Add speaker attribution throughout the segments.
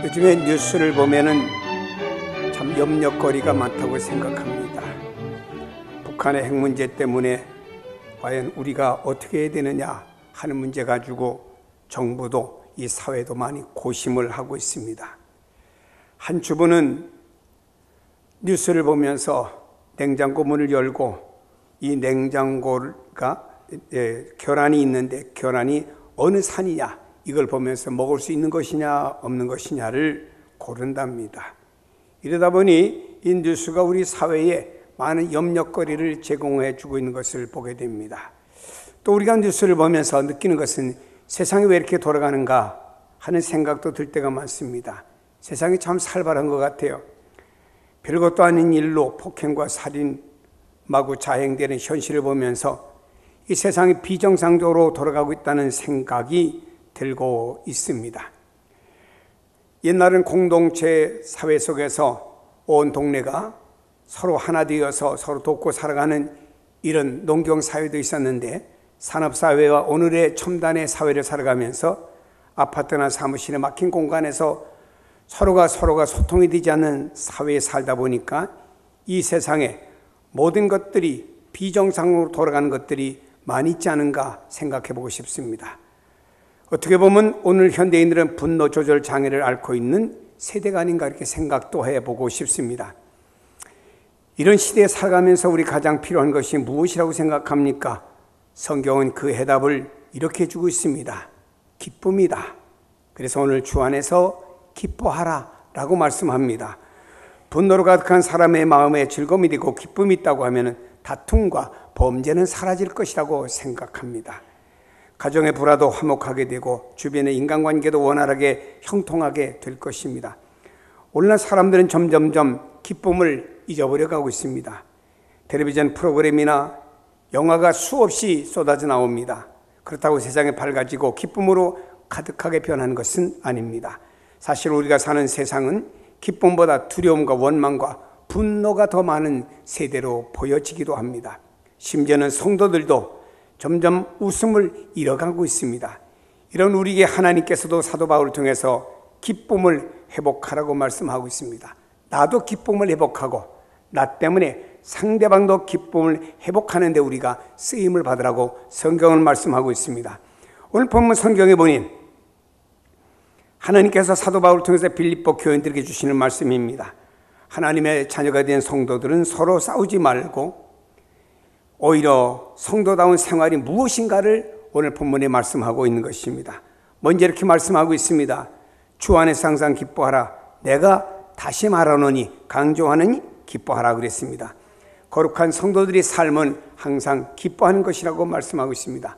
Speaker 1: 요즘에 뉴스를 보면은 참 염려거리가 많다고 생각합니다. 북한의 핵 문제 때문에 과연 우리가 어떻게 해야 되느냐 하는 문제 가지고 정부도 이 사회도 많이 고심을 하고 있습니다. 한 주부는 뉴스를 보면서 냉장고 문을 열고 이 냉장고가 계란이 있는데 계란이 어느 산이냐 이걸 보면서 먹을 수 있는 것이냐 없는 것이냐를 고른답니다. 이러다 보니 이 뉴스가 우리 사회에 많은 염려거리를 제공해 주고 있는 것을 보게 됩니다. 또 우리가 뉴스를 보면서 느끼는 것은 세상이 왜 이렇게 돌아가는가 하는 생각도 들 때가 많습니다. 세상이 참 살벌한 것 같아요. 별것도 아닌 일로 폭행과 살인 마구 자행되는 현실을 보면서 이 세상이 비정상적으로 돌아가고 있다는 생각이 들고 있습니다. 옛날은 공동체 사회 속에서 온 동네가 서로 하나 되어서 서로 돕고 살아가는 이런 농경 사회도 있었는데 산업사회와 오늘의 첨단의 사회를 살아가면서 아파트나 사무실에 막힌 공간에서 서로가 소통이 되지 않는 사회에 살다 보니까 이 세상에 모든 것들이 비정상으로 돌아가는 것들이 많이 있지 않은가 생각해 보고 싶습니다. 어떻게 보면 오늘 현대인들은 분노 조절 장애를 앓고 있는 세대가 아닌가 이렇게 생각도 해보고 싶습니다. 이런 시대에 살아가면서 우리 가장 필요한 것이 무엇이라고 생각합니까? 성경은 그 해답을 이렇게 주고 있습니다. 기쁨이다. 그래서 오늘 주 안에서 기뻐하라 라고 말씀합니다. 분노로 가득한 사람의 마음에 즐거움이 되고 기쁨이 있다고 하면 다툼과 범죄는 사라질 것이라고 생각합니다. 가정의 불화도 화목하게 되고 주변의 인간관계도 원활하게 형통하게 될 것입니다. 오늘날 사람들은 점점점 기쁨을 잊어버려 가고 있습니다. 텔레비전 프로그램이나 영화가 수없이 쏟아져 나옵니다. 그렇다고 세상이 밝아지고 기쁨으로 가득하게 변하는 것은 아닙니다. 사실 우리가 사는 세상은 기쁨보다 두려움과 원망과 분노가 더 많은 세대로 보여지기도 합니다. 심지어는 성도들도 점점 웃음을 잃어가고 있습니다. 이런 우리에게 하나님께서도 사도 바울을 통해서 기쁨을 회복하라고 말씀하고 있습니다. 나도 기쁨을 회복하고 나 때문에 상대방도 기쁨을 회복하는 데 우리가 쓰임을 받으라고 성경을 말씀하고 있습니다. 오늘 본문 성경에 보니 하나님께서 사도 바울을 통해서 빌립보 교인들에게 주시는 말씀입니다. 하나님의 자녀가 된 성도들은 서로 싸우지 말고 오히려 성도다운 생활이 무엇인가를 오늘 본문에 말씀하고 있는 것입니다. 먼저 이렇게 말씀하고 있습니다. 주 안에서 항상 기뻐하라. 내가 다시 말하노니 강조하느니 기뻐하라 그랬습니다. 거룩한 성도들의 삶은 항상 기뻐하는 것이라고 말씀하고 있습니다.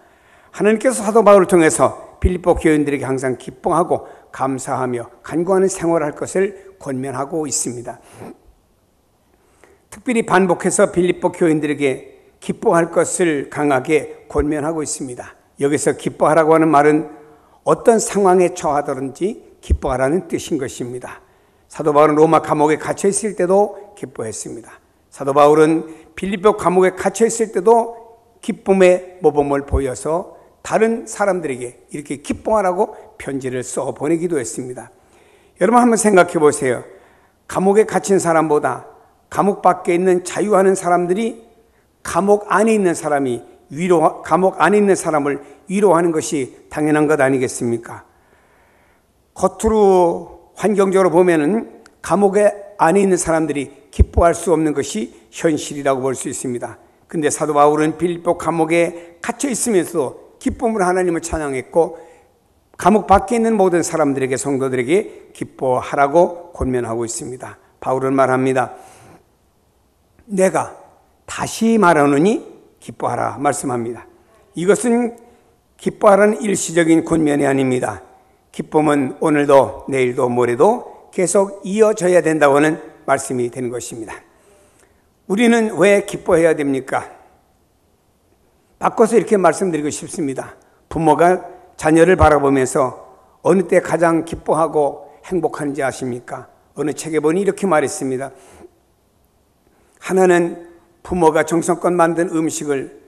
Speaker 1: 하나님께서 사도 바울을 통해서 빌립보 교인들에게 항상 기뻐하고 감사하며 간구하는 생활을 할 것을 권면하고 있습니다. 특별히 반복해서 빌립보 교인들에게 기뻐할 것을 강하게 권면하고 있습니다. 여기서 기뻐하라고 하는 말은 어떤 상황에 처하든지 기뻐하라는 뜻인 것입니다. 사도 바울은 로마 감옥에 갇혀 있을 때도 기뻐했습니다. 사도 바울은 빌립보 감옥에 갇혀 있을 때도 기쁨의 모범을 보여서 다른 사람들에게 이렇게 기뻐하라고 편지를 써 보내기도 했습니다. 여러분 한번 생각해 보세요. 감옥에 갇힌 사람보다 감옥 밖에 있는 자유하는 사람들이 감옥 안에 있는 사람을 위로하는 것이 당연한 것 아니겠습니까? 겉으로 환경적으로 보면은 감옥에 안에 있는 사람들이 기뻐할 수 없는 것이 현실이라고 볼 수 있습니다. 근데 사도 바울은 빌립보 감옥에 갇혀 있으면서도 기쁨으로 하나님을 찬양했고 감옥 밖에 있는 모든 사람들에게 성도들에게 기뻐하라고 권면하고 있습니다. 바울은 말합니다. 내가 다시 말하노니 기뻐하라 말씀합니다. 이것은 기뻐하라는 일시적인 권면이 아닙니다. 기쁨은 오늘도 내일도 모레도 계속 이어져야 된다고 하는 말씀이 되는 것입니다. 우리는 왜 기뻐해야 됩니까? 바꿔서 이렇게 말씀드리고 싶습니다. 부모가 자녀를 바라보면서 어느 때 가장 기뻐하고 행복한지 아십니까? 어느 책에 보니 이렇게 말했습니다. 하나는 부모가 정성껏 만든 음식을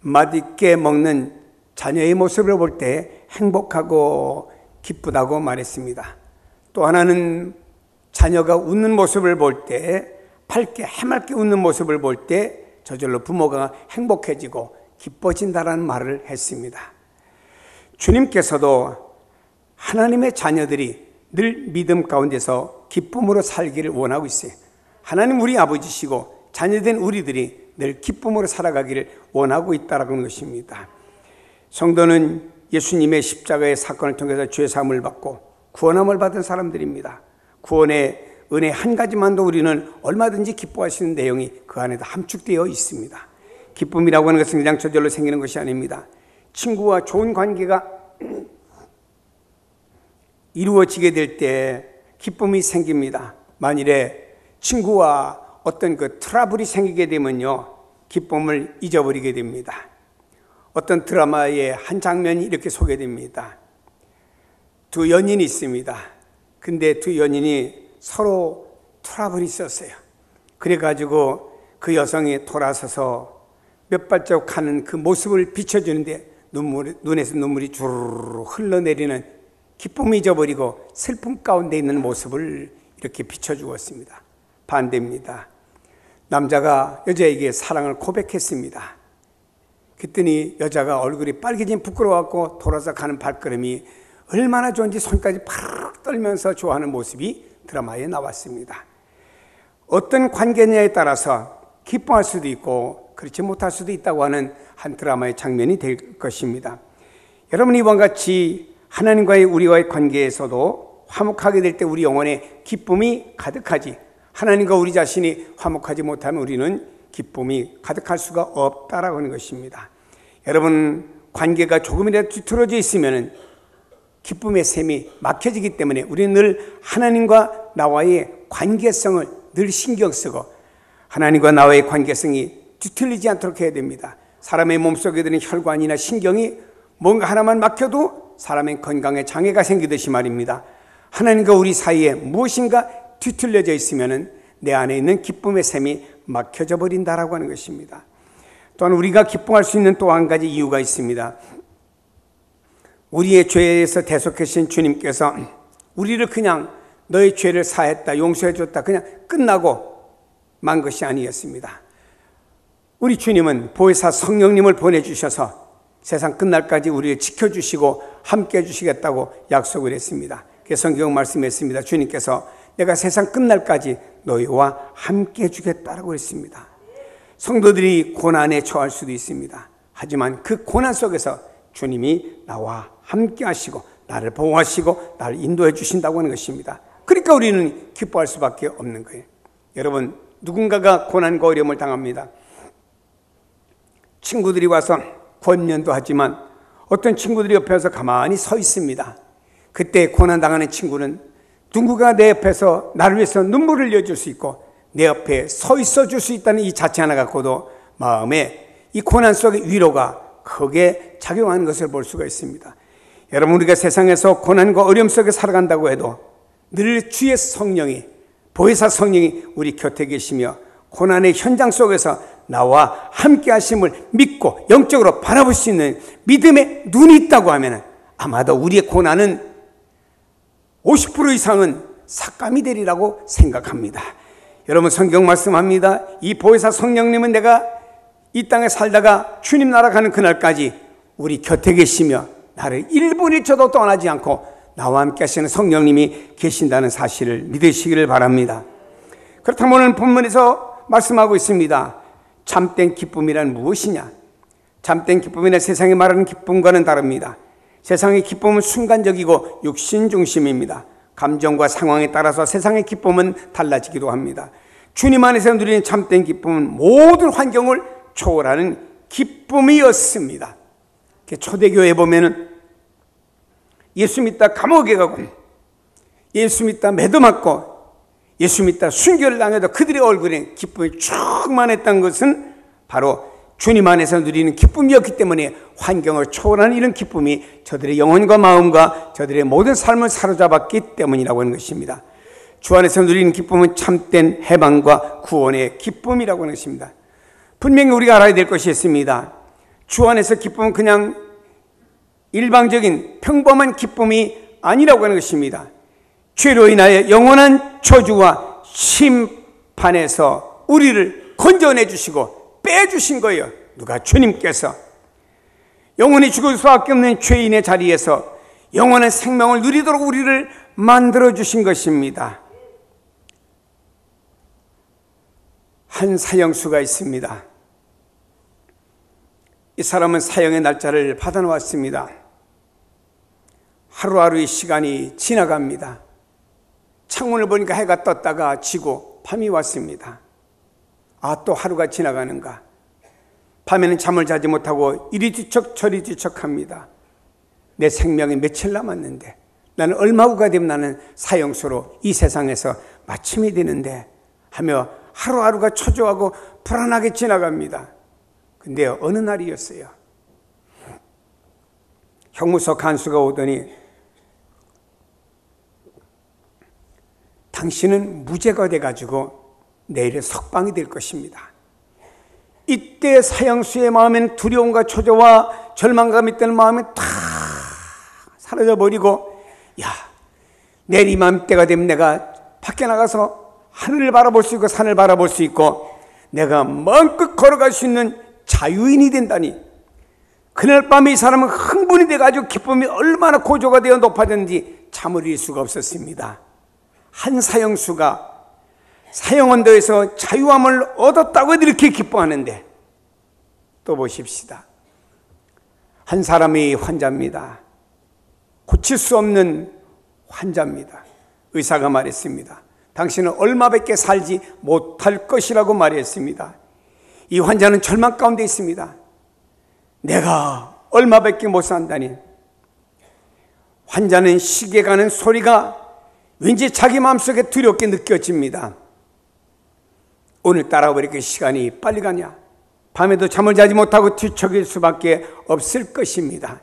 Speaker 1: 맛있게 먹는 자녀의 모습을 볼 때 행복하고 기쁘다고 말했습니다. 또 하나는 자녀가 웃는 모습을 볼 때, 밝게 해맑게 웃는 모습을 볼 때 저절로 부모가 행복해지고 기뻐진다라는 말을 했습니다. 주님께서도 하나님의 자녀들이 늘 믿음 가운데서 기쁨으로 살기를 원하고 있어요. 하나님 우리 아버지시고 자녀된 우리들이 늘 기쁨으로 살아가기를 원하고 있다는 것입니다. 성도는 예수님의 십자가의 사건을 통해서 죄사함을 받고 구원함을 받은 사람들입니다. 구원의 은혜 한 가지만도 우리는 얼마든지 기뻐할 수 있는 내용이 그 안에도 함축되어 있습니다. 기쁨이라고 하는 것은 그냥 저절로 생기는 것이 아닙니다. 친구와 좋은 관계가 이루어지게 될 때 기쁨이 생깁니다. 만일에 친구와 어떤 그 트러블이 생기게 되면요, 기쁨을 잊어버리게 됩니다. 어떤 드라마의 한 장면이 이렇게 소개됩니다. 두 연인이 있습니다. 근데 두 연인이 서로 트러블이 있었어요. 그래가지고 그 여성이 돌아서서 몇 발자국 가는 그 모습을 비춰주는데 눈에서 눈물이 주르르 흘러내리는, 기쁨을 잊어버리고 슬픔 가운데 있는 모습을 이렇게 비춰주었습니다. 반대입니다. 남자가 여자에게 사랑을 고백했습니다. 그랬더니 여자가 얼굴이 빨개진 부끄러워갖고 돌아서 가는 발걸음이 얼마나 좋은지 손까지 팍 떨면서 좋아하는 모습이 드라마에 나왔습니다. 어떤 관계냐에 따라서 기뻐할 수도 있고 그렇지 못할 수도 있다고 하는 한 드라마의 장면이 될 것입니다. 여러분, 이와 같이 하나님과의 우리와의 관계에서도 화목하게 될 때 우리 영혼에 기쁨이 가득하지, 하나님과 우리 자신이 화목하지 못하면 우리는 기쁨이 가득할 수가 없다라고 하는 것입니다. 여러분, 관계가 조금이라도 뒤틀어져 있으면 기쁨의 샘이 막혀지기 때문에 우리는 늘 하나님과 나와의 관계성을 늘 신경 쓰고 하나님과 나와의 관계성이 뒤틀리지 않도록 해야 됩니다. 사람의 몸속에 드는 혈관이나 신경이 뭔가 하나만 막혀도 사람의 건강에 장애가 생기듯이 말입니다. 하나님과 우리 사이에 무엇인가 뒤틀려져 있으면 내 안에 있는 기쁨의 샘이 막혀져 버린다라고 하는 것입니다. 또한 우리가 기뻐할 수 있는 또 한 가지 이유가 있습니다. 우리의 죄에서 대속하신 주님께서 우리를 그냥 너의 죄를 사했다, 용서해 줬다, 그냥 끝나고 만 것이 아니었습니다. 우리 주님은 보혜사 성령님을 보내주셔서 세상 끝날까지 우리를 지켜주시고 함께 해주시겠다고 약속을 했습니다. 그래서 성경 말씀했습니다. 주님께서 내가 세상 끝날까지 너희와 함께 해주겠다라고 했습니다. 성도들이 고난에 처할 수도 있습니다. 하지만 그 고난 속에서 주님이 나와 함께 하시고 나를 보호하시고 나를 인도해 주신다고 하는 것입니다. 그러니까 우리는 기뻐할 수밖에 없는 거예요. 여러분, 누군가가 고난과 어려움을 당합니다. 친구들이 와서 권면도 하지만 어떤 친구들이 옆에서 가만히 서 있습니다. 그때 고난당하는 친구는 누군가 내 옆에서 나를 위해서 눈물을 흘려줄 수 있고 내 옆에 서 있어 줄 수 있다는 이 자체 하나 갖고도 마음에 이 고난 속의 위로가 크게 작용하는 것을 볼 수가 있습니다. 여러분, 우리가 세상에서 고난과 어려움 속에 살아간다고 해도 늘 주의 성령이, 보혜사 성령이 우리 곁에 계시며 고난의 현장 속에서 나와 함께 하심을 믿고 영적으로 바라볼 수 있는 믿음의 눈이 있다고 하면 아마도 우리의 고난은 50% 이상은 삭감이 되리라고 생각합니다. 여러분, 성경 말씀합니다. 이 보혜사 성령님은 내가 이 땅에 살다가 주님 나라 가는 그날까지 우리 곁에 계시며 나를 1분 1초도 떠나지 않고 나와 함께 하시는 성령님이 계신다는 사실을 믿으시기를 바랍니다. 그렇다면 오늘 본문에서 말씀하고 있습니다. 참된 기쁨이란 무엇이냐? 참된 기쁨이란 세상이 말하는 기쁨과는 다릅니다. 세상의 기쁨은 순간적이고 육신 중심입니다. 감정과 상황에 따라서 세상의 기쁨은 달라지기도 합니다. 주님 안에서 누리는 참된 기쁨은 모든 환경을 초월하는 기쁨이었습니다. 초대교회에 보면은 예수 믿다 감옥에 가고 예수 믿다 매도 맞고 예수 믿다 순교를 당해도 그들의 얼굴에 기쁨이 충만했던 것은 바로 주님 안에서 누리는 기쁨이었기 때문에 환경을 초월하는 이런 기쁨이 저들의 영혼과 마음과 저들의 모든 삶을 사로잡았기 때문이라고 하는 것입니다. 주 안에서 누리는 기쁨은 참된 해방과 구원의 기쁨이라고 하는 것입니다. 분명히 우리가 알아야 될 것이 있습니다. 주 안에서 기쁨은 그냥 일방적인 평범한 기쁨이 아니라고 하는 것입니다. 죄로 인하여 영원한 저주와 심판에서 우리를 건져내 주시고 빼주신 거예요. 누가? 주님께서. 영원히 죽을 수밖에 없는 죄인의 자리에서 영원한 생명을 누리도록 우리를 만들어 주신 것입니다. 한 사형수가 있습니다. 이 사람은 사형의 날짜를 받아놓았습니다. 하루하루의 시간이 지나갑니다. 창문을 보니까 해가 떴다가 지고 밤이 왔습니다. 아, 또 하루가 지나가는가. 밤에는 잠을 자지 못하고 이리 뒤척 저리 뒤척합니다. 내 생명이 며칠 남았는데, 나는 얼마 후가 되면 나는 사형수로 이 세상에서 마침이 되는데 하며 하루하루가 초조하고 불안하게 지나갑니다. 근데 어느 날이었어요. 형무소 간수가 오더니 당신은 무죄가 돼가지고 내일은 석방이 될 것입니다. 이때 사형수의 마음에는 두려움과 초조와 절망감이 있던 마음이 다 사라져버리고, 야, 내일 이맘때가 되면 내가 밖에 나가서 하늘을 바라볼 수 있고 산을 바라볼 수 있고 내가 마음껏 걸어갈 수 있는 자유인이 된다니. 그날 밤에 이 사람은 흥분이 돼가지고 기쁨이 얼마나 고조가 되어 높아졌는지 잠을 이룰 수가 없었습니다. 한 사형수가 사형언도에서 자유함을 얻었다고 이렇게 기뻐하는데, 또 보십시다. 한 사람이 환자입니다. 고칠 수 없는 환자입니다. 의사가 말했습니다. 당신은 얼마밖에 살지 못할 것이라고 말했습니다. 이 환자는 절망 가운데 있습니다. 내가 얼마밖에 못 산다니. 환자는 시계 가는 소리가 왠지 자기 마음속에 두렵게 느껴집니다. 오늘따라 왜 이렇게 시간이 빨리 가냐. 밤에도 잠을 자지 못하고 뒤척일 수밖에 없을 것입니다.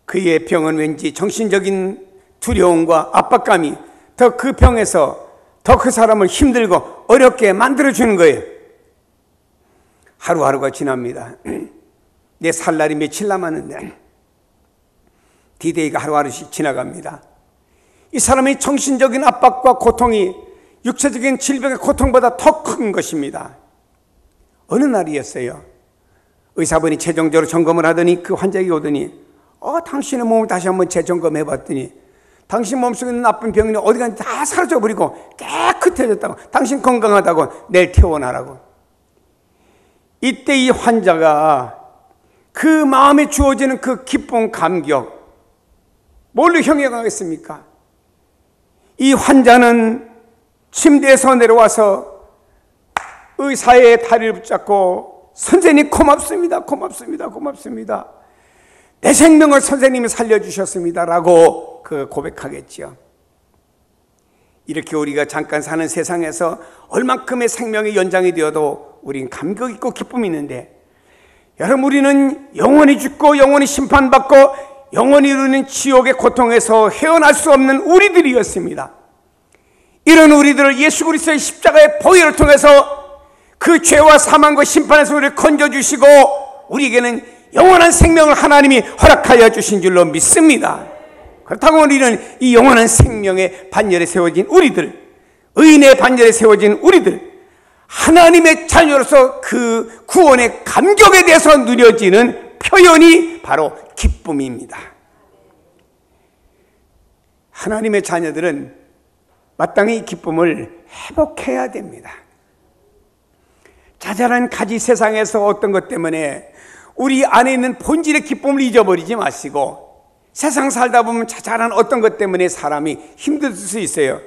Speaker 1: 그의 병은 왠지 정신적인 두려움과 압박감이 더 그 병에서 더 그 사람을 힘들고 어렵게 만들어주는 거예요. 하루하루가 지납니다. 내 살 날이 며칠 남았는데 디데이가 하루하루씩 지나갑니다. 이 사람의 정신적인 압박과 고통이 육체적인 질병의 고통보다 더 큰 것입니다. 어느 날이었어요. 의사분이 최종적으로 점검을 하더니 그 환자에게 오더니 당신의 몸을 다시 한번 재점검해 봤더니 당신 몸속에 있는 나쁜 병이 어디 갔는지 다 사라져버리고 깨끗해졌다고, 당신 건강하다고, 내일 퇴원하라고. 이때 이 환자가 그 마음에 주어지는 그 기쁨, 감격, 뭘로 형용하겠습니까? 이 환자는 침대에서 내려와서 의사의 다리를 붙잡고, 선생님 고맙습니다, 고맙습니다, 고맙습니다. 내 생명을 선생님이 살려주셨습니다 라고 고백하겠죠. 이렇게 우리가 잠깐 사는 세상에서 얼만큼의 생명이 연장이 되어도 우린 감격 있고 기쁨이 있는데, 여러분, 우리는 영원히 죽고 영원히 심판받고 영원히 이루는 지옥의 고통에서 헤어날 수 없는 우리들이었습니다. 이런 우리들을 예수 그리스도의 십자가의 보혈을 통해서 그 죄와 사망과 심판에서 우리를 건져주시고 우리에게는 영원한 생명을 하나님이 허락하여 주신 줄로 믿습니다. 그렇다고 우리는 이 영원한 생명의 반열에 세워진 우리들, 의인의 반열에 세워진 우리들, 하나님의 자녀로서 그 구원의 감격에 대해서 누려지는 표현이 바로 기쁨입니다. 하나님의 자녀들은 마땅히 이 기쁨을 회복해야 됩니다. 자잘한 가지 세상에서 어떤 것 때문에 우리 안에 있는 본질의 기쁨을 잊어버리지 마시고, 세상 살다 보면 자잘한 어떤 것 때문에 사람이 힘들 수 있어요.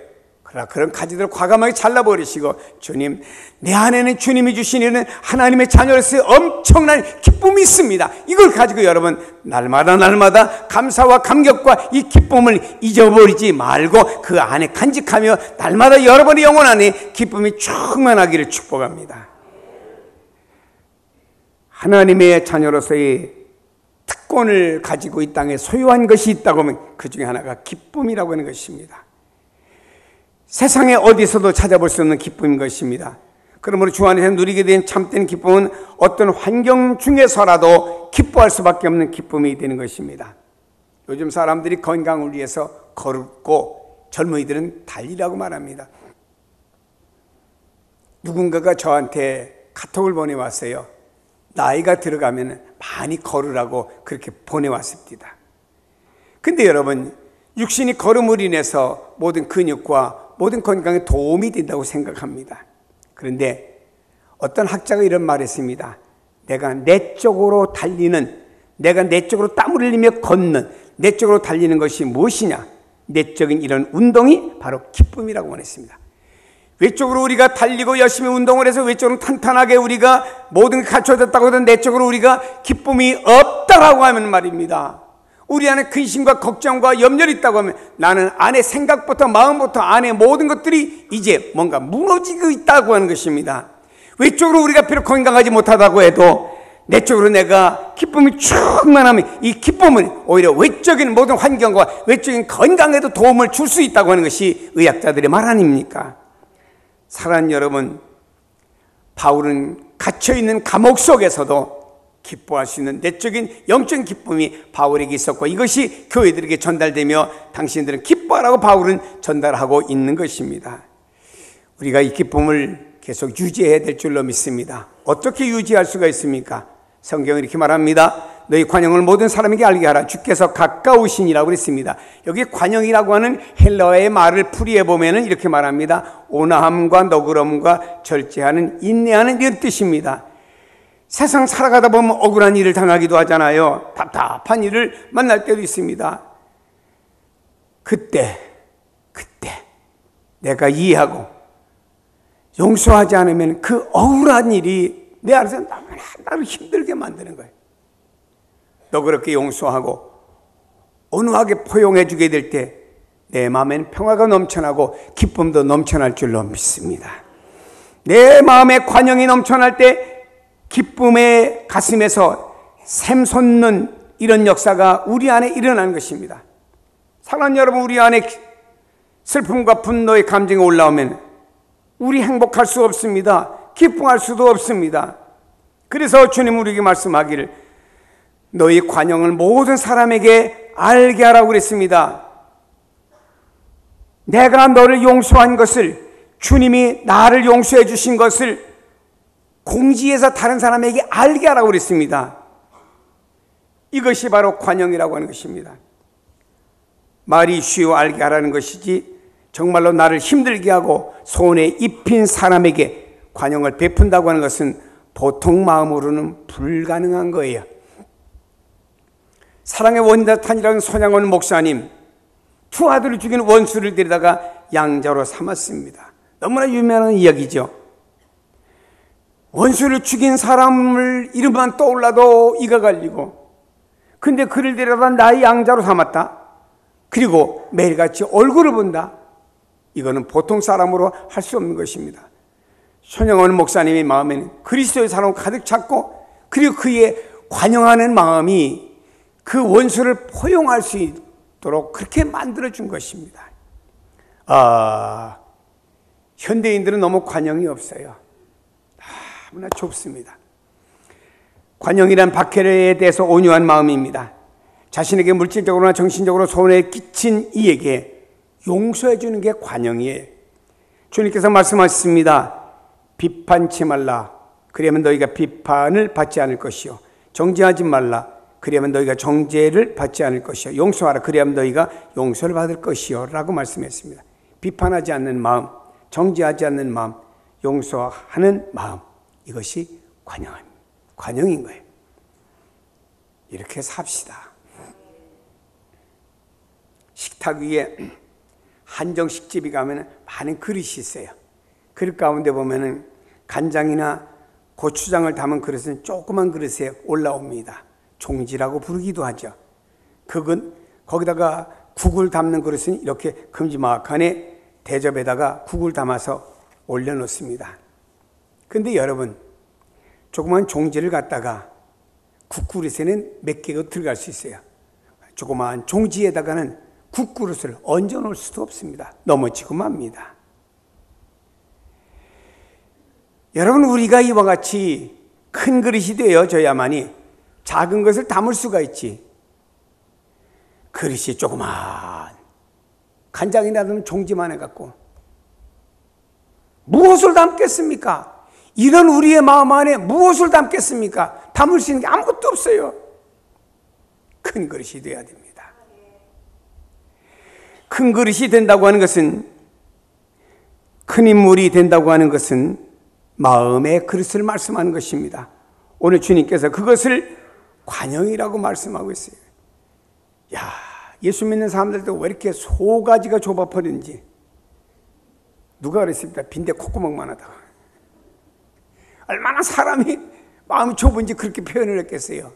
Speaker 1: 그러나 그런 가지들을 과감하게 잘라버리시고, 주님, 내 안에는 주님이 주시는 하나님의 자녀로서의 엄청난 기쁨이 있습니다. 이걸 가지고 여러분 날마다 감사와 감격과 이 기쁨을 잊어버리지 말고 그 안에 간직하며 날마다 여러분의 영혼 안에 기쁨이 충만하기를 축복합니다. 하나님의 자녀로서의 특권을 가지고 이 땅에 소유한 것이 있다고 하면 그 중에 하나가 기쁨이라고 하는 것입니다. 세상에 어디서도 찾아볼 수 없는 기쁨인 것입니다. 그러므로 주 안에서 누리게 된 참된 기쁨은 어떤 환경 중에서라도 기뻐할 수밖에 없는 기쁨이 되는 것입니다. 요즘 사람들이 건강을 위해서 걷고 젊은이들은 달리라고 말합니다. 누군가가 저한테 카톡을 보내왔어요. 나이가 들어가면 많이 걸으라고 그렇게 보내왔습니다. 근데 여러분, 육신이 걸음으로 인해서 모든 근육과 모든 건강에 도움이 된다고 생각합니다. 그런데 어떤 학자가 이런 말을 했습니다. 내가 내적으로 달리는, 내가 내적으로 땀을 흘리며 걷는, 내적으로 달리는 것이 무엇이냐? 내적인 이런 운동이 바로 기쁨이라고 말했습니다. 외적으로 우리가 달리고 열심히 운동을 해서 외적으로 탄탄하게 우리가 모든 게 갖춰졌다고 해도 내적으로 우리가 기쁨이 없다라고 하면 말입니다. 우리 안에 근심과 걱정과 염려가 있다고 하면 나는 안에 생각부터 마음부터 안에 모든 것들이 이제 뭔가 무너지고 있다고 하는 것입니다. 외적으로 우리가 비록 건강하지 못하다고 해도 내적으로 내가 기쁨이 충만하면 이 기쁨은 오히려 외적인 모든 환경과 외적인 건강에도 도움을 줄 수 있다고 하는 것이 의학자들의 말 아닙니까? 사랑하는 여러분, 바울은 갇혀있는 감옥 속에서도 기뻐할 수 있는 내적인 영적인 기쁨이 바울에게 있었고 이것이 교회들에게 전달되며 당신들은 기뻐하라고 바울은 전달하고 있는 것입니다. 우리가 이 기쁨을 계속 유지해야 될 줄로 믿습니다. 어떻게 유지할 수가 있습니까? 성경은 이렇게 말합니다. 너희 관용을 모든 사람에게 알게 하라. 주께서 가까우시니라고 그랬습니다. 여기 관용이라고 하는 헬라어의 말을 풀이해 보면 이렇게 말합니다. 온화함과 너그러움과 절제하는, 인내하는 이런 뜻입니다. 세상 살아가다 보면 억울한 일을 당하기도 하잖아요. 답답한 일을 만날 때도 있습니다. 그때 내가 이해하고 용서하지 않으면 그 억울한 일이 내 안에서 나를 힘들게 만드는 거예요. 너그럽게 용서하고 온화하게 포용해 주게 될 때 내 마음엔 평화가 넘쳐나고 기쁨도 넘쳐날 줄로 믿습니다. 내 마음에 관용이 넘쳐날 때 기쁨의 가슴에서 샘솟는 이런 역사가 우리 안에 일어나는 것입니다. 사랑하는 여러분, 우리 안에 슬픔과 분노의 감정이 올라오면 우리 행복할 수 없습니다. 기뻐할 수도 없습니다. 그래서 주님 우리에게 말씀하기를 너희 관용을 모든 사람에게 알게 하라고 그랬습니다. 내가 너를 용서한 것을, 주님이 나를 용서해 주신 것을 공지해서 다른 사람에게 알게 하라고 그랬습니다. 이것이 바로 관용이라고 하는 것입니다. 말이 쉬워 알게 하라는 것이지 정말로 나를 힘들게 하고 손에 입힌 사람에게 관용을 베푼다고 하는 것은 보통 마음으로는 불가능한 거예요. 사랑의 원자탄이라는 손양원 목사님, 두 아들을 죽인 원수를 데려다가 양자로 삼았습니다. 너무나 유명한 이야기죠. 원수를 죽인 사람을 이름만 떠올라도 이가 갈리고, 근데 그를 데려다 나의 양자로 삼았다. 그리고 매일같이 얼굴을 본다. 이거는 보통 사람으로 할 수 없는 것입니다. 손영원 목사님의 마음에는 그리스도의 사랑을 가득 찼고, 그리고 그의 관용하는 마음이 그 원수를 포용할 수 있도록 그렇게 만들어준 것입니다. 현대인들은 너무 관용이 없어요. 너무나 좁습니다. 관용이란 박해에 대해서 온유한 마음입니다. 자신에게 물질적으로나 정신적으로 손해 끼친 이에게 용서해 주는 게 관용이에요. 주님께서 말씀하셨습니다. 비판치 말라. 그러면 너희가 비판을 받지 않을 것이요. 정죄하지 말라. 그러면 너희가 정죄를 받지 않을 것이요. 용서하라. 그러면 너희가 용서를 받을 것이요. 라고 말씀했습니다. 비판하지 않는 마음, 정죄하지 않는 마음, 용서하는 마음. 이것이 관용인 거예요. 이렇게 삽시다. 식탁 위에 한정식집이 가면 많은 그릇이 있어요. 그릇 가운데 보면은 간장이나 고추장을 담은 그릇은 조그만 그릇에 올라옵니다. 종지라고 부르기도 하죠. 그건 거기다가 국을 담는 그릇은 이렇게 큼지막하게 대접에다가 국을 담아서 올려놓습니다. 근데 여러분, 조그만 종지를 갖다가 국그릇에는 몇 개가 들어갈 수 있어요. 조그만 종지에다가는 국그릇을 얹어 놓을 수도 없습니다. 넘어지고 맙니다. 여러분, 우리가 이와 같이 큰 그릇이 되어져야만이 작은 것을 담을 수가 있지. 그릇이 조그만 간장이라도 종지만 해갖고 무엇을 담겠습니까? 이런 우리의 마음 안에 무엇을 담겠습니까? 담을 수 있는 게 아무것도 없어요. 큰 그릇이 되어야 됩니다. 큰 그릇이 된다고 하는 것은, 큰 인물이 된다고 하는 것은 마음의 그릇을 말씀하는 것입니다. 오늘 주님께서 그것을 관영이라고 말씀하고 있어요. 야, 예수 믿는 사람들도 왜 이렇게 소가지가 좁아버리는지. 누가 그랬습니까? 빈대 콧구멍만 하다가. 얼마나 사람이 마음이 좁은지 그렇게 표현을 했겠어요.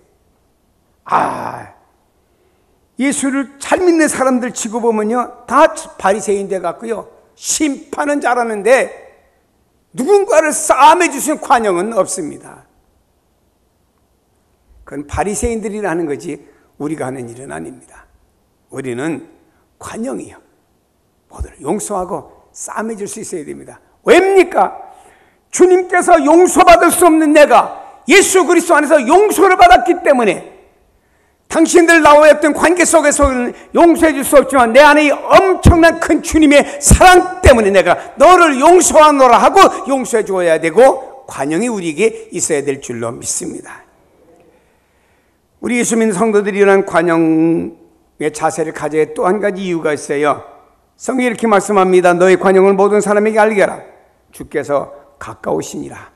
Speaker 1: 예수를 잘 믿는 사람들 치고 보면요, 다 바리새인 돼 갖고요, 심판은 잘하는데 누군가를 싸움해 주신 관영은 없습니다. 그건 바리새인들이라는 거지 우리가 하는 일은 아닙니다. 우리는 관영이요, 모두를 용서하고 싸움해 줄 수 있어야 됩니다. 왜입니까? 주님께서 용서받을 수 없는 내가 예수 그리스도 안에서 용서를 받았기 때문에, 당신들 나와의 어떤 관계 속에서는 용서해 줄 수 없지만 내 안에 엄청난 큰 주님의 사랑 때문에 내가 너를 용서하노라 하고 용서해 주어야 되고, 관영이 우리에게 있어야 될 줄로 믿습니다. 우리 예수 믿는 성도들이 이런 관영의 자세를 가져야 또 한 가지 이유가 있어요. 성경이 이렇게 말씀합니다. 너의 관영을 모든 사람에게 알게 하라. 주께서 가까우시니라.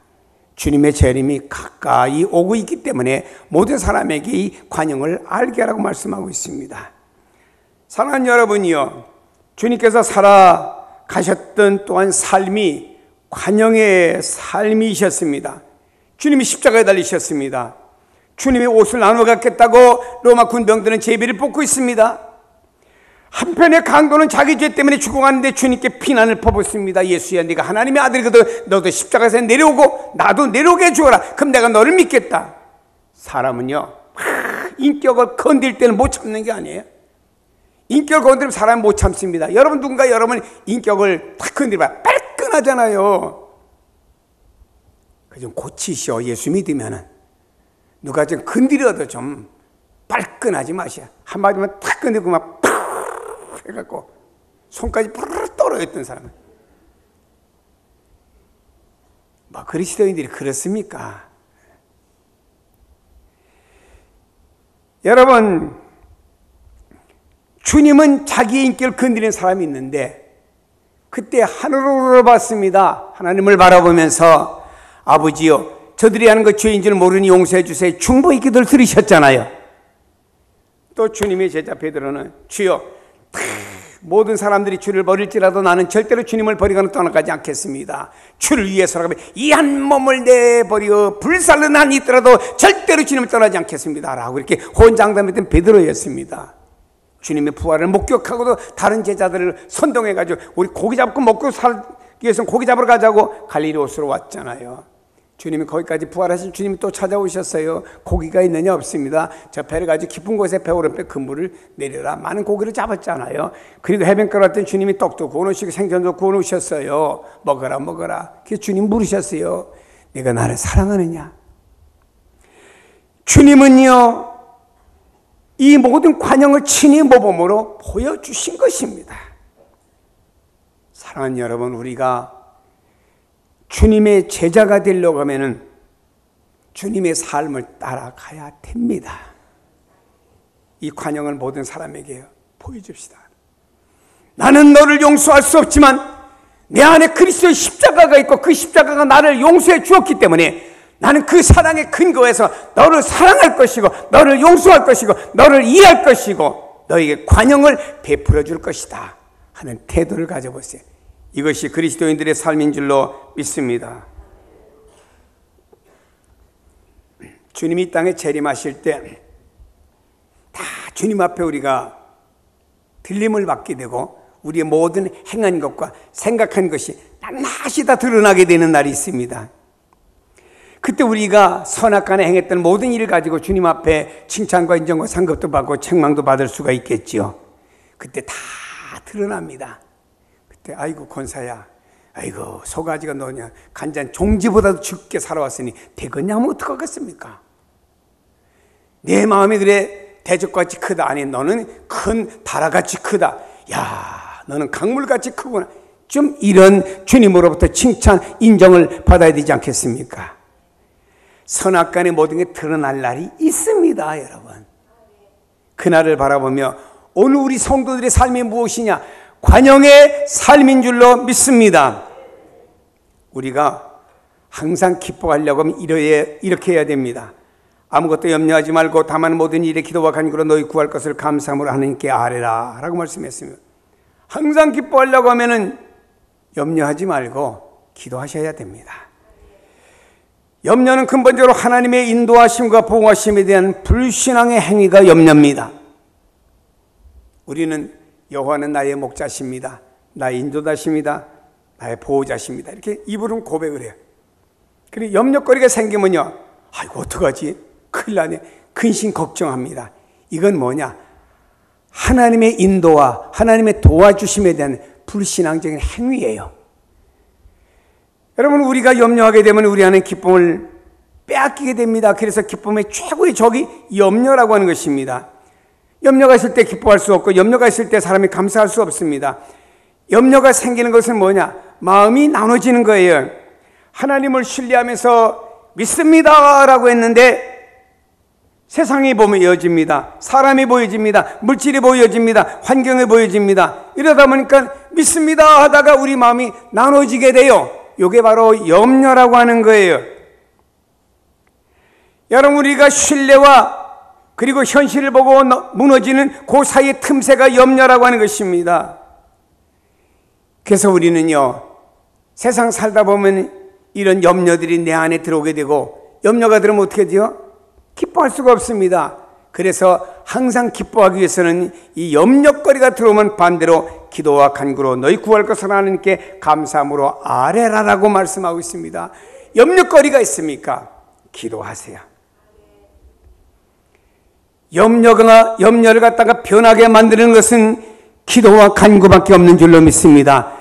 Speaker 1: 주님의 재림이 가까이 오고 있기 때문에 모든 사람에게 이 관영을 알게 하라고 말씀하고 있습니다. 사랑하는 여러분이요, 주님께서 살아가셨던 또한 삶이 관영의 삶이셨습니다. 주님이 십자가에 달리셨습니다. 주님의 옷을 나눠 갖겠다고 로마 군병들은 제비를 뽑고 있습니다. 한편의 강도는 자기 죄 때문에 죽어가는데 주님께 피난을 퍼붓습니다. 예수야, 네가 하나님의 아들이거든. 너도 십자가에서 내려오고 나도 내려오게 해주어라. 그럼 내가 너를 믿겠다. 사람은요, 인격을 건들 때는 못 참는 게 아니에요. 인격을 건드리면 사람은 못 참습니다. 여러분, 누군가 여러분 인격을 탁 건드리면 빨끈하잖아요. 그 좀 고치시오. 예수 믿으면은 누가 좀 건드려도 좀 빨끈하지 마시오. 한마디만 탁 건드리고 막 해갖고 손까지 푸르르 떨어졌던 사람은, 뭐 그리스도인들이 그렇습니까? 여러분, 주님은 자기의 인격을 건드리는 사람이 있는데, 그때 하늘으로 봤습니다. 하나님을 바라보면서 아버지요, 저들이 하는 것 죄인 줄 모르니 용서해 주세요. 중보의 기도를 들으셨잖아요. 또 주님의 제자 베드로는 주여, 모든 사람들이 주를 버릴지라도 나는 절대로 주님을 버리거나 떠나가지 않겠습니다. 주를 위해서라면 이 한 몸을 내버려 불살른 한이 있더라도 절대로 주님을 떠나지 않겠습니다 라고 이렇게 호언장담했던 베드로였습니다. 주님의 부활을 목격하고도 다른 제자들을 선동해가지고 우리 고기 잡고 먹고 살기 위해서는 고기 잡으러 가자고 갈릴리 호수로 왔잖아요. 주님이 거기까지 부활하신 주님이 또 찾아오셨어요. 고기가 있느냐? 없습니다. 저 배를 가지고 깊은 곳에 배 오른배 그물을 내려라. 많은 고기를 잡았잖아요. 그리고 해변가로 왔더니 주님이 떡도 구워놓으시고 생선도 구워놓으셨어요. 먹어라 먹어라. 그래서 주님 물으셨어요. 내가 나를 사랑하느냐? 주님은요, 이 모든 관영을 친히 모범으로 보여주신 것입니다. 사랑하는 여러분, 우리가 주님의 제자가 되려고 하면은 주님의 삶을 따라가야 됩니다. 이 관영을 모든 사람에게 보여줍시다. 나는 너를 용서할 수 없지만 내 안에 그리스도의 십자가가 있고 그 십자가가 나를 용서해 주었기 때문에 나는 그 사랑의 근거에서 너를 사랑할 것이고 너를 용서할 것이고 너를 이해할 것이고 너에게 관영을 베풀어 줄 것이다 하는 태도를 가져보세요. 이것이 그리스도인들의 삶인 줄로 믿습니다. 주님이 이 땅에 재림하실 때 다 주님 앞에 우리가 들림을 받게 되고 우리의 모든 행한 것과 생각한 것이 낱낱이 다 드러나게 되는 날이 있습니다. 그때 우리가 선악간에 행했던 모든 일을 가지고 주님 앞에 칭찬과 인정과 상급도 받고 책망도 받을 수가 있겠지요. 그때 다 드러납니다. 그때 아이고 권사야, 아이고 소가지가 너냐, 간장 종지보다도 적게 살아왔으니 되겠냐 하면 어떡하겠습니까? 내 마음이 그래 대적같이 크다. 아니 너는 큰 다라같이 크다. 야, 너는 강물같이 크구나. 좀 이런 주님으로부터 칭찬, 인정을 받아야 되지 않겠습니까? 선악간의 모든 게 드러날 날이 있습니다, 여러분. 그날을 바라보며 오늘 우리 성도들의 삶이 무엇이냐? 관용의 삶인 줄로 믿습니다. 우리가 항상 기뻐하려고 하면 이렇게 해야 됩니다. 아무것도 염려하지 말고 다만 모든 일에 기도와 간구로 너희 구할 것을 감사함으로 하나님께 아뢰라 라고 말씀했습니다. 항상 기뻐하려고 하면은 염려하지 말고 기도하셔야 됩니다. 염려는 근본적으로 하나님의 인도하심과 보호하심에 대한 불신앙의 행위가 염려입니다. 우리는 여호와는 나의 목자십니다. 나의 인도자십니다. 나의 보호자십니다. 이렇게 입으로는 고백을 해요. 그리고 염려거리가 생기면요, 아이고 어떡하지? 큰일 나네. 근심 걱정합니다. 이건 뭐냐? 하나님의 인도와 하나님의 도와주심에 대한 불신앙적인 행위예요. 여러분, 우리가 염려하게 되면 우리 안에 기쁨을 빼앗기게 됩니다. 그래서 기쁨의 최고의 적이 염려라고 하는 것입니다. 염려가 있을 때 기뻐할 수 없고 염려가 있을 때 사람이 감사할 수 없습니다. 염려가 생기는 것은 뭐냐? 마음이 나눠지는 거예요. 하나님을 신뢰하면서 믿습니다 라고 했는데 세상이 보여집니다. 사람이 보여집니다. 물질이 보여집니다. 환경이 보여집니다. 이러다 보니까 믿습니다 하다가 우리 마음이 나눠지게 돼요. 이게 바로 염려라고 하는 거예요. 여러분, 우리가 신뢰와 그리고 현실을 보고 무너지는 그 사이의 틈새가 염려라고 하는 것입니다. 그래서 우리는요, 세상 살다 보면 이런 염려들이 내 안에 들어오게 되고, 염려가 들어오면 어떻게 돼요? 기뻐할 수가 없습니다. 그래서 항상 기뻐하기 위해서는 이 염려거리가 들어오면 반대로 기도와 간구로 너희 구할 것을 하나님께 감사함으로 아뢰라라고 말씀하고 있습니다. 염려거리가 있습니까? 기도하세요. 염려를 갖다가 변하게 만드는 것은 기도와 간구밖에 없는 줄로 믿습니다.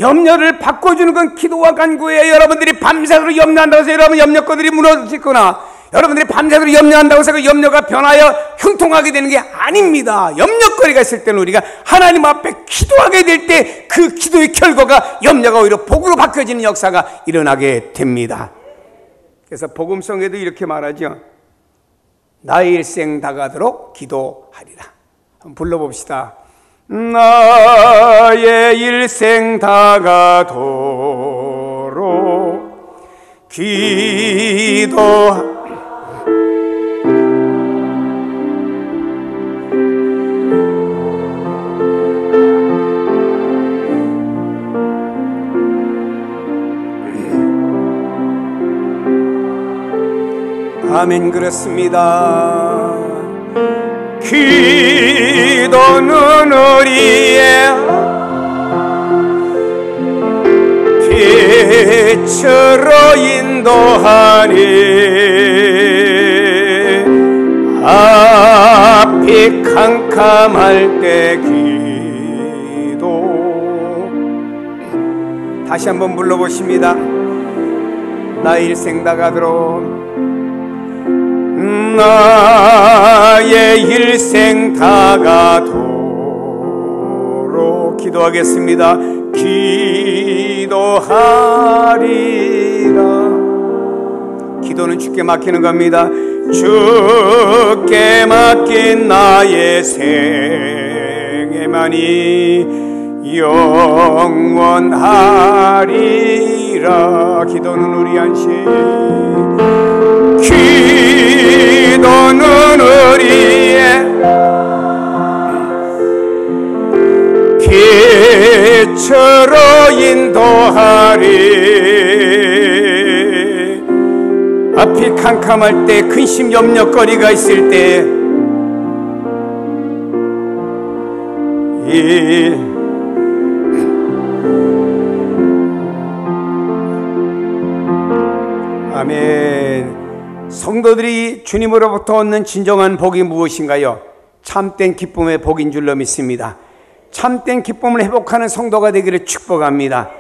Speaker 1: 염려를 바꿔주는 건 기도와 간구예요. 여러분들이 밤새도록 염려한다고 해서 여러분 염려거리들이 무너지거나 여러분들이 밤새도록 염려한다고 해서 그 염려가 변하여 형통하게 되는 게 아닙니다. 염려거리가 있을 때는 우리가 하나님 앞에 기도하게 될 때 그 기도의 결과가 염려가 오히려 복으로 바뀌어지는 역사가 일어나게 됩니다. 그래서 복음성에도 이렇게 말하죠. 나의 일생 다가도록 기도하리라. 한번 불러봅시다. 나의 일생 다가도록 기도하리라. 아멘. 그렇습니다. 기도는 우리의 빛으로 인도하니 앞이 캄캄할 때 기도. 다시 한번 불러보십니다. 나의 일생 다가도록 나의 일생 다가도록 기도하겠습니다. 기도하리라. 기도는 주께 맡기는 겁니다. 주께 맡긴 나의 생애만이 영원하리라. 기도는 우리 안식, 기도는 우리의 빛으로 인도하리. 앞이 캄캄할 때, 근심 염려거리가 있을 때 아멘. 성도들이 주님으로부터 얻는 진정한 복이 무엇인가요? 참된 기쁨의 복인 줄로 믿습니다. 참된 기쁨을 회복하는 성도가 되기를 축복합니다.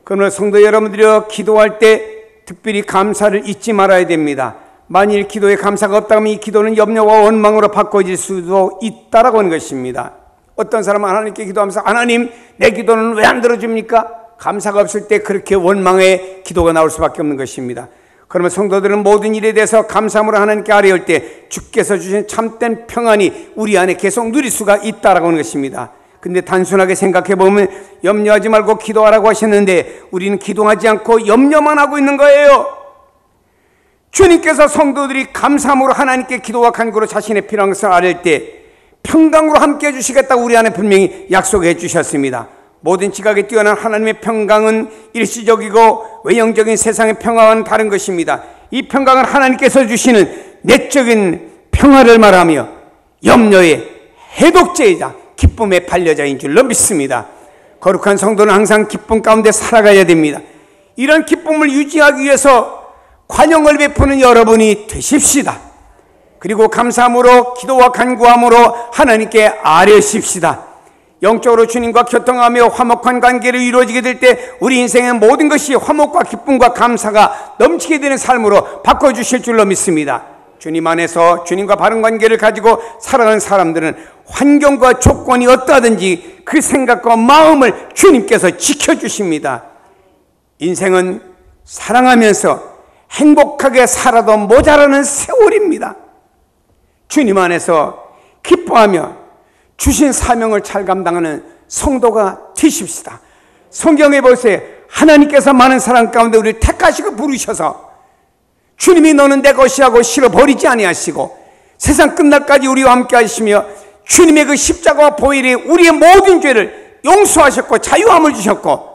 Speaker 1: 그러나 성도 여러분들이 기도할 때 특별히 감사를 잊지 말아야 됩니다. 만일 기도에 감사가 없다면 이 기도는 염려와 원망으로 바꿔질 수도 있다라고 하는 것입니다. 어떤 사람은 하나님께 기도하면서 하나님 내 기도는 왜 안 들어줍니까? 감사가 없을 때 그렇게 원망의 기도가 나올 수밖에 없는 것입니다. 그러면 성도들은 모든 일에 대해서 감사함으로 하나님께 아뢰올 때 주께서 주신 참된 평안이 우리 안에 계속 누릴 수가 있다라고 하는 것입니다. 근데 단순하게 생각해 보면 염려하지 말고 기도하라고 하셨는데 우리는 기도하지 않고 염려만 하고 있는 거예요. 주님께서 성도들이 감사함으로 하나님께 기도와 간구로 자신의 필요한 것을 아뢰을 때 평강으로 함께 해주시겠다고 우리 안에 분명히 약속해 주셨습니다. 모든 지각에 뛰어난 하나님의 평강은 일시적이고 외형적인 세상의 평화와는 다른 것입니다. 이 평강은 하나님께서 주시는 내적인 평화를 말하며 염려의 해독제이자 기쁨의 반려자인 줄로 믿습니다. 거룩한 성도는 항상 기쁨 가운데 살아가야 됩니다. 이런 기쁨을 유지하기 위해서 관용을 베푸는 여러분이 되십시다. 그리고 감사함으로 기도와 간구함으로 하나님께 아뢰십시다. 영적으로 주님과 교통하며 화목한 관계를 이루어지게 될 때 우리 인생의 모든 것이 화목과 기쁨과 감사가 넘치게 되는 삶으로 바꿔주실 줄로 믿습니다. 주님 안에서 주님과 바른 관계를 가지고 살아가는 사람들은 환경과 조건이 어떠하든지 그 생각과 마음을 주님께서 지켜주십니다. 인생은 사랑하면서 행복하게 살아도 모자라는 세월입니다. 주님 안에서 기뻐하며 주신 사명을 잘 감당하는 성도가 되십시다. 성경에 보세요. 하나님께서 많은 사람 가운데 우리를 택하시고 부르셔서 주님이 너는 내 것이라고 실어버리지 아니하시고 세상 끝날까지 우리와 함께 하시며 주님의 그 십자가와 보혈이 우리의 모든 죄를 용서하셨고 자유함을 주셨고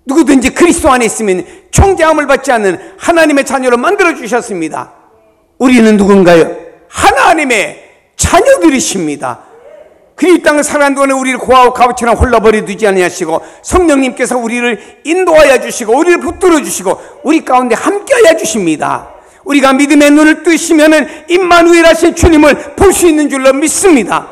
Speaker 1: 누구든지 그리스도 안에 있으면 총대함을 받지 않는 하나님의 자녀로 만들어 주셨습니다. 우리는 누군가요? 하나님의 자녀들이십니다. 그리고 이 땅을 살아가는 동안에 우리를 고아와 가부처럼 홀라버려 두지 아니하시고 성령님께서 우리를 인도하여 주시고 우리를 붙들어 주시고 우리 가운데 함께하여 주십니다. 우리가 믿음의 눈을 뜨시면은 임마누엘 하신 주님을 볼 수 있는 줄로 믿습니다.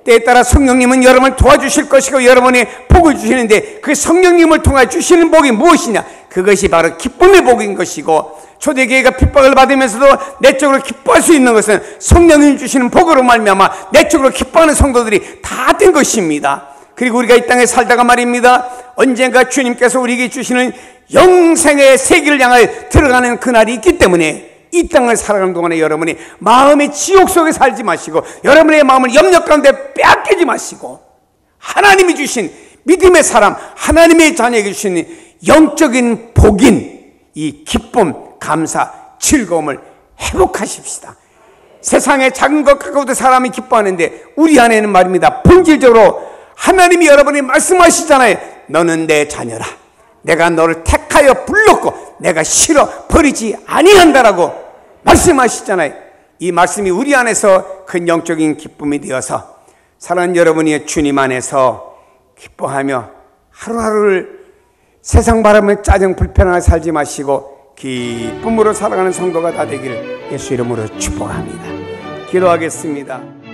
Speaker 1: 때에 따라 성령님은 여러분을 도와주실 것이고 여러분의 복을 주시는데 그 성령님을 통해 주시는 복이 무엇이냐? 그것이 바로 기쁨의 복인 것이고 초대교회가 핍박을 받으면서도 내적으로 기뻐할 수 있는 것은 성령님 주시는 복으로 말미암아 내적으로 기뻐하는 성도들이 다 된 것입니다. 그리고 우리가 이 땅에 살다가 말입니다. 언젠가 주님께서 우리에게 주시는 영생의 세계를 향하여 들어가는 그날이 있기 때문에 이 땅을 살아가는 동안에 여러분이 마음의 지옥 속에 살지 마시고 여러분의 마음을 염려 가운데 빼앗기지 마시고 하나님이 주신 믿음의 사람, 하나님의 자녀에게 주시는 영적인 복인 이 기쁨, 감사, 즐거움을 회복하십시다. 세상에 작은 것 갖고도 사람이 기뻐하는데 우리 안에는 말입니다. 본질적으로 하나님이 여러분이 말씀하시잖아요. 너는 내 자녀라. 내가 너를 택하여 불렀고 내가 실어 버리지 아니한다라고 말씀하시잖아요. 이 말씀이 우리 안에서 큰 영적인 기쁨이 되어서 사랑하는 여러분이 주님 안에서 기뻐하며 하루하루를 세상 바람에 짜증 불편하게 살지 마시고 기쁨으로 살아가는 성도가 다 되기를 예수 이름으로 축복합니다. 기도하겠습니다.